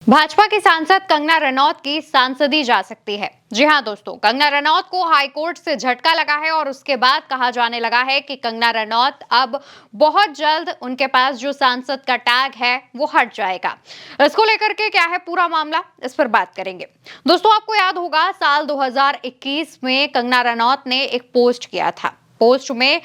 भाजपा की सांसद कंगना रनौत की सांसदी जा सकती है। जी हां दोस्तों, कंगना रनौत को हाईकोर्ट से झटका लगा है और उसके बाद कहा जाने लगा है कि कंगना रनौत अब बहुत जल्द उनके पास जो सांसद का टैग है वो हट जाएगा। इसको लेकर के क्या है पूरा मामला, इस पर बात करेंगे। दोस्तों, आपको याद होगा साल 2021 में कंगना रनौत ने एक पोस्ट किया था। पोस्ट में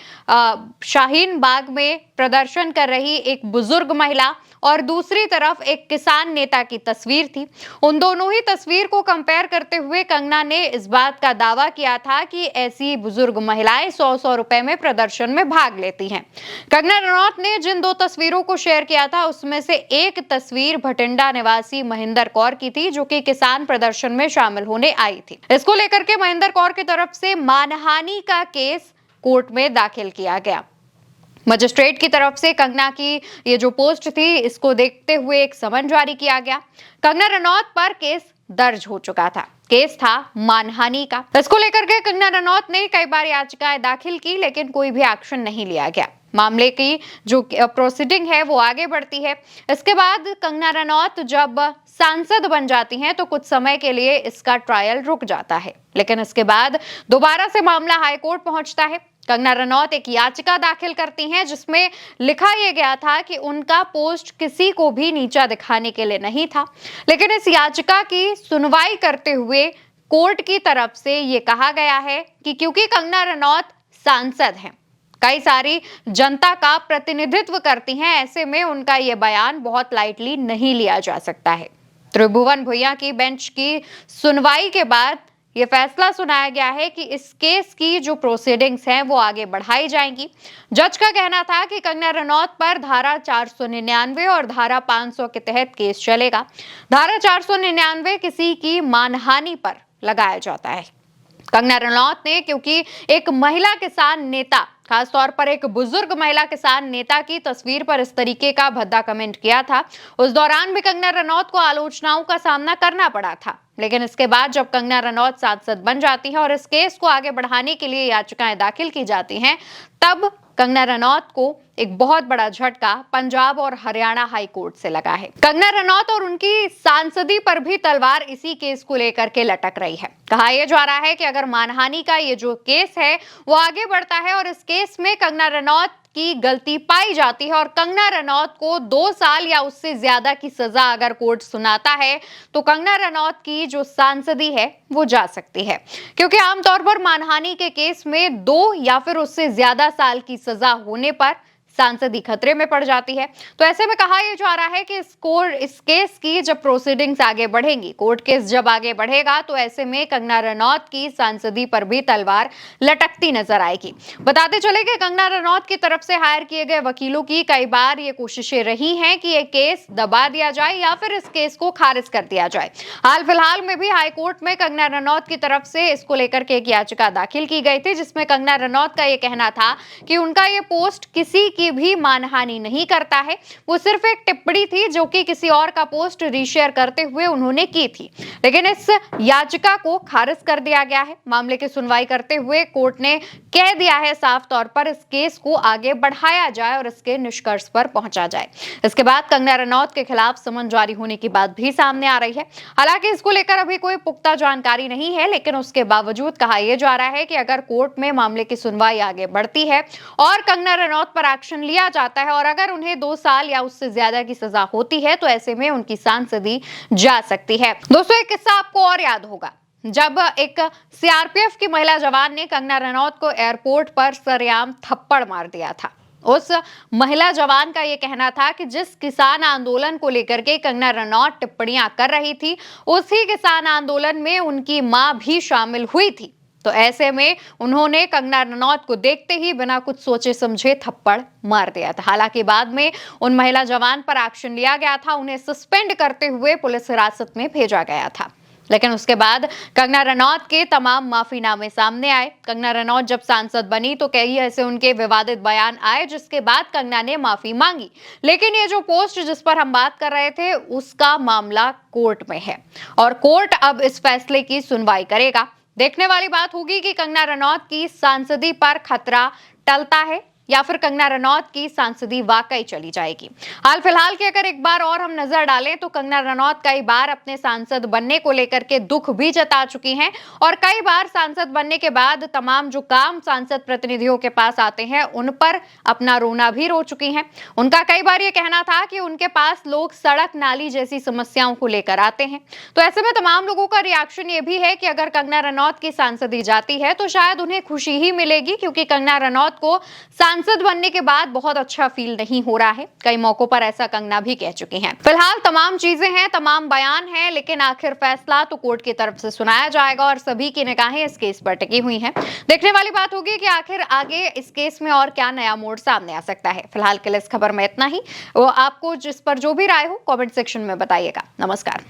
शाहीन बाग में प्रदर्शन कर रही एक बुजुर्ग महिला और दूसरी तरफ एक किसान नेता की तस्वीर थी। उन दोनों ही तस्वीर को कंपेयर करते हुए कंगना ने इस बात का दावा किया था कि ऐसी बुजुर्ग महिलाएं 100-100 रुपए में प्रदर्शन में भाग लेती हैं। कंगना रनौत ने जिन दो तस्वीरों को शेयर किया था उसमें से एक तस्वीर भटिंडा निवासी महेंद्र कौर की थी, जो कि किसान प्रदर्शन में शामिल होने आई थी। इसको लेकर के महेंद्र कौर की तरफ से मानहानि का केस कोर्ट में दाखिल किया गया। मजिस्ट्रेट की तरफ से कंगना की ये जो पोस्ट थी, इसको देखते हुए एक समन जारी किया गया। कंगना रनौत पर केस दर्ज हो चुका था। केस था मानहानि का। इसको लेकर के कंगना रनौत ने कई बार याचिकाएं दाखिल की, लेकिन कोई भी एक्शन नहीं लिया गया। मामले की जो प्रोसीडिंग है वो आगे बढ़ती है। इसके बाद कंगना रनौत जब सांसद बन जाती हैं तो कुछ समय के लिए इसका ट्रायल रुक जाता है, लेकिन इसके बाद दोबारा से मामला हाईकोर्ट पहुंचता है। कंगना रनौत एक याचिका दाखिल करती हैं जिसमें लिखा यह गया था कि उनका पोस्ट किसी को भी नीचा दिखाने के लिए नहीं था, लेकिन इस याचिका की सुनवाई करते हुए कोर्ट की तरफ से यह कहा गया है कि क्योंकि कंगना रनौत सांसद हैं, कई सारी जनता का प्रतिनिधित्व करती हैं, ऐसे में उनका यह बयान बहुत लाइटली नहीं लिया जा सकता है। त्रिभुवन भुइयां की बेंच की सुनवाई के बाद ये फैसला सुनाया गया है कि इस केस की जो प्रोसीडिंग्स हैं वो आगे बढ़ाई जाएंगी। जज का कहना था कि कंगना रनौत पर धारा 499 और धारा 500 के तहत केस चलेगा। धारा 499 किसी की मानहानि पर लगाया जाता है। कंगना रनौत ने क्योंकि एक महिला किसान नेता, खासतौर पर एक बुजुर्ग महिला किसान नेता की तस्वीर पर इस तरीके का भद्दा कमेंट किया था, उस दौरान भी कंगना रनौत को आलोचनाओं का सामना करना पड़ा था। लेकिन इसके बाद जब कंगना रनौत सांसद बन जाती हैं और इस केस को आगे बढ़ाने के लिए याचिकाएं दाखिल की जाती हैं, तब कंगना रनौत को एक बहुत बड़ा झटका पंजाब और हरियाणा हाई कोर्ट से लगा है। कंगना रनौत और उनकी सांसदी पर भी तलवार इसी केस को लेकर के लटक रही है। कहा यह जा रहा है कि अगर मानहानि का ये जो केस है वो आगे बढ़ता है और इस केस में कंगना रनौत की गलती पाई जाती है और कंगना रनौत को 2 साल या उससे ज्यादा की सजा अगर कोर्ट सुनाता है, तो कंगना रनौत की जो सांसदी है वो जा सकती है, क्योंकि आमतौर पर मानहानि के केस में 2 या फिर उससे ज्यादा साल की सजा होने पर सांसदी खतरे में पड़ जाती है। तो ऐसे में कहा यह जा रहा है कि इस केस की जब प्रोसीडिंग्स आगे बढ़ेंगी, कोर्ट केस जब आगे बढ़ेगा, तो ऐसे में कंगना रनौत की सांसदी पर भी तलवार लटकती नजर आएगी। बताते चले कि कंगना रनौत की तरफ से हायर किए गए वकीलों की कई बार ये कोशिशें रही हैं कि ये केस दबा दिया जाए या फिर इस केस को खारिज कर दिया जाए। हाल फिलहाल में भी हाईकोर्ट में कंगना रनौत की तरफ से इसको लेकर के एक याचिका दाखिल की गई थी, जिसमें कंगना रनौत का यह कहना था कि उनका ये पोस्ट किसी की भी मानहानि नहीं करता है, वो सिर्फ एक टिप्पणी थी जो कि किसी और का पोस्ट रीशेयर करते हुए उन्होंने की थी। लेकिन इस याचिका को खारिज कर दिया गया है। मामले की सुनवाई करते हुए कोर्ट ने कह दिया है साफ तौर पर इस केस को आगे बढ़ाया जाए और इसके निष्कर्ष पर पहुंचा जाए। इसके बाद कंगना रनौत के खिलाफ समन जारी होने की बात भी सामने आ रही है। हालांकि इसको लेकर अभी कोई पुख्ता जानकारी नहीं है, लेकिन उसके बावजूद कहा यह जा रहा है कि अगर कोर्ट में मामले की सुनवाई आगे बढ़ती है और कंगना रनौत पर एक्शन लिया जाता है और अगर उन्हें 2 साल या उससे ज्यादा की सजा होती है, तो ऐसे में उनकी सांसदी जा सकती है। दोस्तों, एक किस्सा आपको और याद होगा, जब एक सीआरपीएफ की महिला जवान ने कंगना रनौत को एयरपोर्ट पर सरेआम थप्पड़ मार दिया था। उस महिला जवान का यह कहना था कि जिस किसान आंदोलन को लेकर के कंगना रनौत टिप्पणियां कर रही थी, उसी किसान आंदोलन में उनकी मां भी शामिल हुई थी। तो ऐसे में उन्होंने कंगना रनौत को देखते ही बिना कुछ सोचे समझे थप्पड़ मार दिया था। हालांकि बाद में उन महिला जवान पर एक्शन लिया गया था, उन्हें सस्पेंड करते हुए पुलिस हिरासत में भेजा गया था। लेकिन उसके बाद कंगना रनौत के तमाम माफीनामे सामने आए। कंगना रनौत जब सांसद बनी तो कई ऐसे उनके विवादित बयान आए, जिसके बाद कंगना ने माफी मांगी। लेकिन ये जो पोस्ट जिस पर हम बात कर रहे थे, उसका मामला कोर्ट में है और कोर्ट अब इस फैसले की सुनवाई करेगा। देखने वाली बात होगी कि कंगना रनौत की सांसदी पर खतरा टलता है या फिर कंगना रनौत की सांसदी वाकई चली जाएगी। हाल फिलहाल की अगर एक बार और हम नजर डालें तो कंगना रनौत कई बार अपने सांसद बनने को लेकर के दुख भी जता चुकी हैं और कई बार सांसद बनने के बाद तमाम जो काम सांसद प्रतिनिधियों के पास आते हैं उन पर अपना रोना भी रो चुकी हैं। उनका कई बार ये कहना था कि उनके पास लोग सड़क नाली जैसी समस्याओं को लेकर आते हैं। तो ऐसे में तमाम लोगों का रिएक्शन ये भी है कि अगर कंगना रनौत की सांसदी जाती है तो शायद उन्हें खुशी ही मिलेगी, क्योंकि कंगना रनौत को सांसद बनने के बाद बहुत अच्छा फील नहीं हो रहा है। कई मौकों पर ऐसा कंगना भी कह चुकी हैं। फिलहाल तमाम चीजें हैं, तमाम बयान हैं, लेकिन आखिर फैसला तो कोर्ट की तरफ से सुनाया जाएगा और सभी की निगाहें इस केस पर टिकी हुई हैं। देखने वाली बात होगी कि आखिर आगे इस केस में और क्या नया मोड़ सामने आ सकता है। फिलहाल के लिए इस खबर में इतना ही। वो आपको जिस पर जो भी राय हो कमेंट सेक्शन में बताइएगा। नमस्कार।